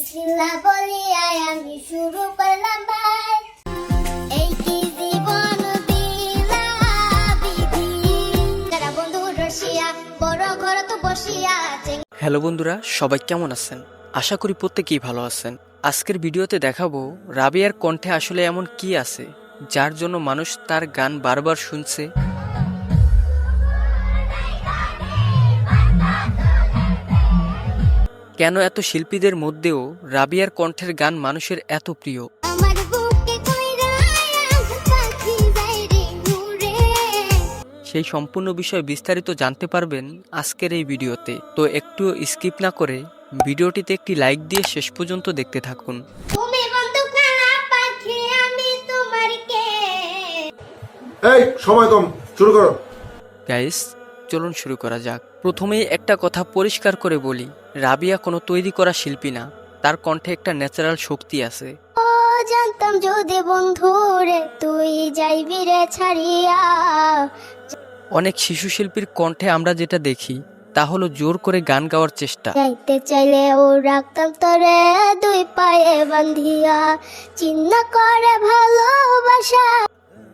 বিসমিল্লাহ বলিয়াই আমি শুরু করলাম ভাই এই কি জীবন দিলা বিধি যারা বন্ধু রসিয়া বড় ঘর তো বসিয়া হ্যালো বন্ধুরা, সবাই কেমন আছেন? আশা করি প্রত্যেকেই ভালো আছেন। আজকের ভিডিওতে দেখাবো রাবিয়ার কণ্ঠে আসলে এমন কি আছে যার জন্য মানুষ তার গান বারবার শুনছে। কেন এত শিল্পীদের মধ্যেও রাবিয়ার কণ্ঠের গান মানুষের এত প্রিয়? আমার বুকে কইরা পাখি যাই রে নূরে সেই সম্পূর্ণ বিষয় বিস্তারিত জানতে পারবেন আজকের এই ভিডিওতে। তো একটু স্কিপ না করে ভিডিওটিতে একটি লাইক দিয়ে শেষ পর্যন্ত দেখতে থাকুন। তুমি বন্ধু কানা পাখি আমি তোমার কে এই সময় কম, শুরু করো। গাইস, চলুন শুরু করা যাক। প্রথমেই একটা কথা পরিষ্কার করে বলি, রাবিয়া কোনো তৈরি করা শিল্পী না, তার কণ্ঠে একটা ন্যাচারাল শক্তি আছে। ও জানতাম যদি বন্ধু রে তুই যাইবি রে ছাড়িয়া অনেক শিশু শিল্পীর কণ্ঠে আমরা যেটা দেখি তা হলো জোর করে গান গাওয়ার চেষ্টা। যাইতে চাইলে ও রাখতাম তোরে দুই পায়ে বান্ধিয়া চিহ্ন করে ভালোবাসা।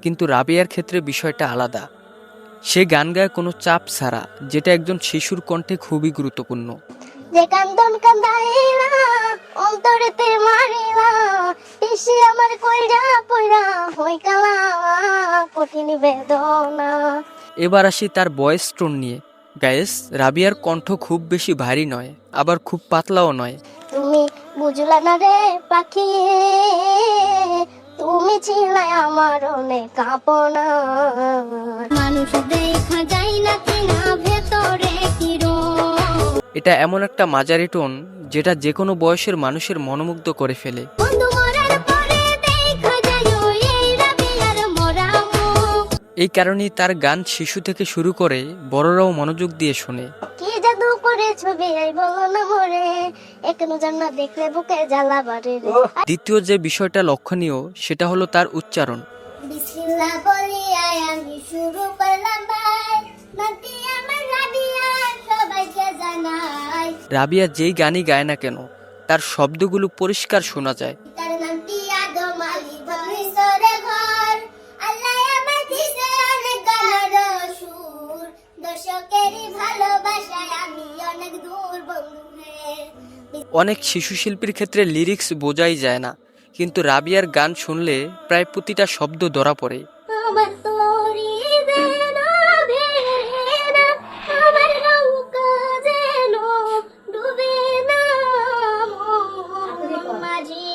কিন্তু রাবিয়ার ক্ষেত্রে বিষয়টা আলাদা। সে গান গায় কোনো চাপ ছাড়া, যেটা একজন শিশুর কণ্ঠে খুবই গুরুত্বপূর্ণ। যে কান্দন কান্দাইলা অন্তরেতে মারিলা এসে আমার কইরা পইরা হই কালা কঠিন বেদনা। এবার আসি তার ভয়েস টোন নিয়ে। গাইস, রাবিয়ার কণ্ঠ খুব বেশি ভারী নয়, আবার খুব পাতলাও নয়। তুমি বুঝলা না রে পাখি তুমি ছিলে আমার অনেক আপনা মানুষ দেখা যায় না কিনা ভেতরে কি রোগ। এটা এমন একটা মাঝারি টোন যেটা যে কোনো বয়সের মানুষের মনোমুগ্ধ করে ফেলে। বন্ধু মরার পরে দেখা যায় এই রাবিয়ার মরা মুখ। এই কারণেই তার গান শিশু থেকে শুরু করে বড়রাও মনোযোগ দিয়ে শোনে। কি জাদু করে ছবি এই বলো না মরে একনো জান্না দেখলে বুকে জ্বালা বাড়ে রে। দ্বিতীয় যে বিষয়টা লক্ষণীয় সেটা হলো তার উচ্চারণ। বিসমিল্লাহ বলিয়াই আমি শুরু করলাম ভাই নাতি আমার রাবিয়া সবাইকে জানাই রাবিয়া যেই গানই গায় না কেন তার শব্দগুলো পরিষ্কার শোনা যায়। তার নামটি আদম আলী ধমিসরে ঘর আল্লাহ আমার দিছে অনেক গানের সুর দর্শকেরই ভালোবাসায় আমি অনেক দূর বন্ধু হে। অনেক শিশু শিল্পীর ক্ষেত্রে লিরিক্স বোঝাই যায় না, কিন্তু রাবিয়ার গান শুনলে প্রায় প্রতিটা শব্দ ধরা পড়ে। আমার তোরি যেন ভেড়ে না, আমার নৌকা যেন ডুবে না, মন মাঝি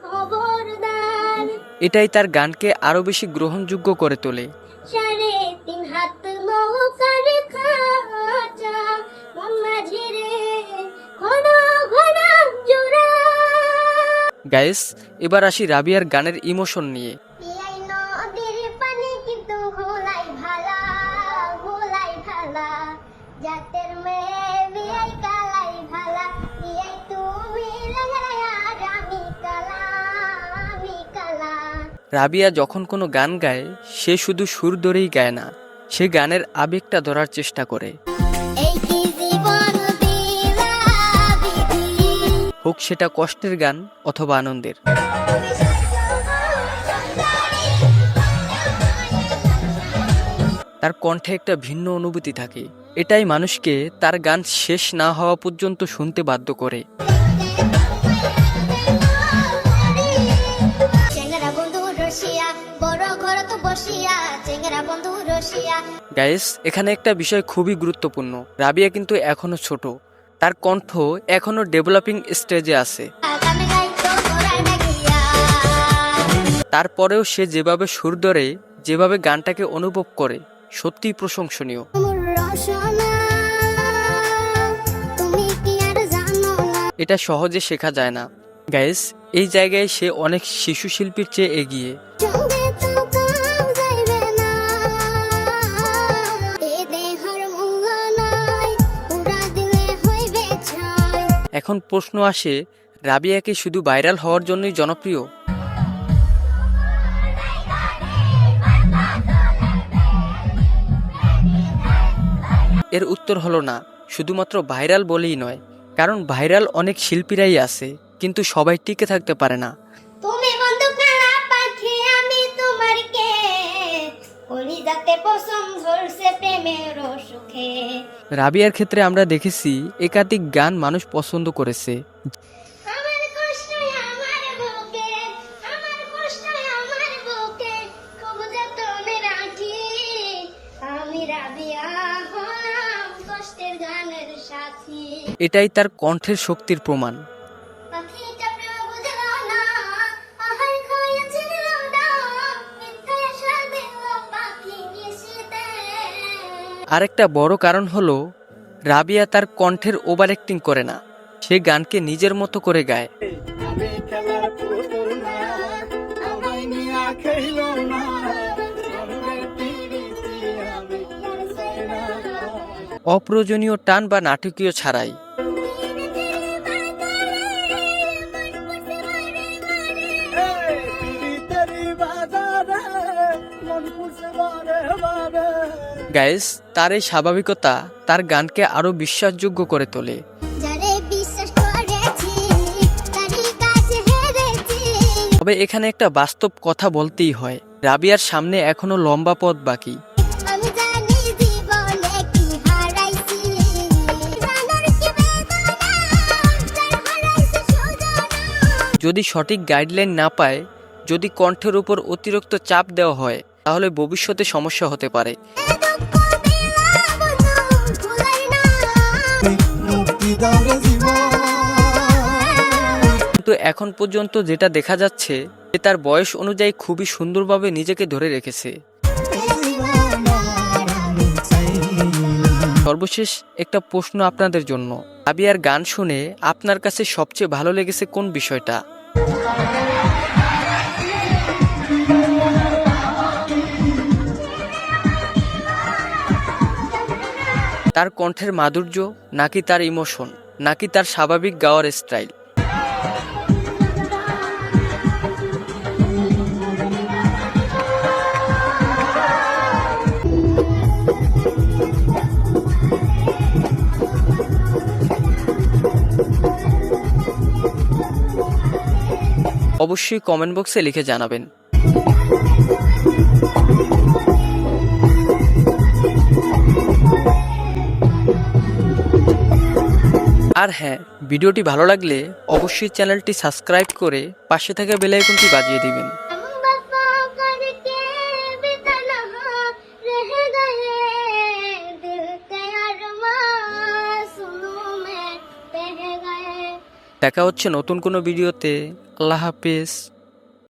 খবরদার। এটাই তার গানকে আরো বেশি গ্রহণযোগ্য করে তোলে। 3.5 হাত নৌকার খাঁচা, মন মাঝি রে ঘন ঘন জোড়া। গাইস, এবার আসি রাবিয়ার গানের ইমোশন নিয়ে। পিয়াই নদীর পানি কিন্তু হোলাই ভালা, হোলাই ভালা জাতের মেয়ে বিয়াই কালাই ভালা পিয়াই তুমি লাগায়া আমি কালা, আমি কালা। রাবিয়া যখন কোনো গান গায় সে শুধু সুর ধরেই গায় না, সে গানের আবেগটা ধরার চেষ্টা করে। এই কি জীবন দিলা বিধি হোক সেটা কষ্টের গান অথবা আনন্দের। তার কণ্ঠে একটা ভিন্ন অনুভূতি থাকে, এটাই মানুষকে তার গান শেষ না হওয়া পর্যন্ত শুনতে বাধ্য করে। চেঙ্গরা বন্ধু রসিয়া বড় ঘর তো বসিয়া চেঙ্গরা বন্ধু রসিয়া। গাইস, এখানে একটা বিষয় খুবই গুরুত্বপূর্ণ। রাবিয়া কিন্তু এখনো ছোট, তার কণ্ঠ এখনো ডেভেলপিং স্টেজে আছে। গান গাইতো তোরা ডাকিয়া তারপরেও সে যেভাবে সুর ধরে, যেভাবে গানটাকে অনুভব করে, সত্যিই প্রশংসনীয়। মোর রসনা তুমি কি আর জানো না এটা সহজে শেখা যায় না। গাইস, এই জায়গায় সে অনেক শিশু শিল্পীর চেয়ে এগিয়ে। সঙ্গে তো কাম যাইবে না এ দেহর মূল্য নাই উড়া দিলে হইবে ছাই। এখন প্রশ্ন আসে, রাবিয়া কি শুধু ভাইরাল হওয়ার জন্যই জনপ্রিয়? এর উত্তর হলো না। শুধুমাত্র ভাইরাল বলেই নয়, কারণ ভাইরাল অনেক শিল্পীরাই আছে কিন্তু সবাই টিকে থাকতে পারে না। তুমি বন্ধু কালা পাখি আমি তোমার কে কলিজাতে পছন্দ ধরছে প্রেমের সুখে। রাবিয়ার ক্ষেত্রে আমরা দেখেছি একাধিক গান মানুষ পছন্দ করেছে। আমার কষ্ট আমার বুকে আমার কষ্ট আমার বুকে খুব যতনে রাখি আমি রাবিয়া হলাম কষ্টের গানের সাথী। এটাই তার কণ্ঠের শক্তির প্রমাণ। পাখিটা প্রেম বুঝল না আহার খাইয়াছিল না মিথ্যা আশা দিল পাখি নিশিতে। আরেকটা বড় কারণ হলো রাবিয়া তার কণ্ঠের ওভার অ্যাক্টিং করে না, সে গানকে নিজের মতো করে গায়। আমি খেলার পুতুল না আমায় নিয়া খেলো না মনের পিরিতি আমি চাই না। অপ্রয়োজনীয় টান বা নাটকীয় ছাড়াই। এই পিরিতেরি বাজারে মন খুশে বারে বারে। গাইস, তার এই স্বাভাবিকতা তার গানকে আরো বিশ্বাসযোগ্য করে তোলে। যারে বিশ্বাস করেছি তারই কাছে হেরেছি। তবে এখানে একটা বাস্তব কথা বলতেই হয়, রাবিয়ার সামনে এখনো লম্বা পথ বাকি। আমি জানি জীবনে কি হারাইছি জানার কি বেদনা যার হারাইছে সুজনা। যদি সঠিক গাইডলাইন না পায়, যদি কণ্ঠের উপর অতিরিক্ত চাপ দেওয়া হয়, তাহলে ভবিষ্যতে সমস্যা হতে পারে। মুক্তি দাও রে জীবন। কিন্তু এখন পর্যন্ত যেটা দেখা যাচ্ছে, সে তার বয়স অনুযায়ী খুবই সুন্দরভাবে নিজেকে ধরে রেখেছে। সর্বশেষ একটা প্রশ্ন আপনাদের জন্য, রাবিয়ার গান শুনে আপনার কাছে সবচেয়ে ভালো লেগেছে কোন বিষয়টা? তার কণ্ঠের মাধুর্য, নাকি তার ইমোশন, নাকি তার স্বাভাবিক গাওয়ার স্টাইল? অবশ্যই কমেন্ট বক্সে লিখে জানাবেন। আর হ্যাঁ, ভিডিওটি ভালো লাগলে অবশ্যই চ্যানেলটি সাবস্ক্রাইব করে পাশে থাকা বেল আইকনটি বাজিয়ে দিবেন। हम वफा करके भी तन्हा रह गए दिल के अरमां सुनूं में बह गए। দেখা হচ্ছে নতুন কোনো ভিডিওতে। আল্লাহ হাফেজ।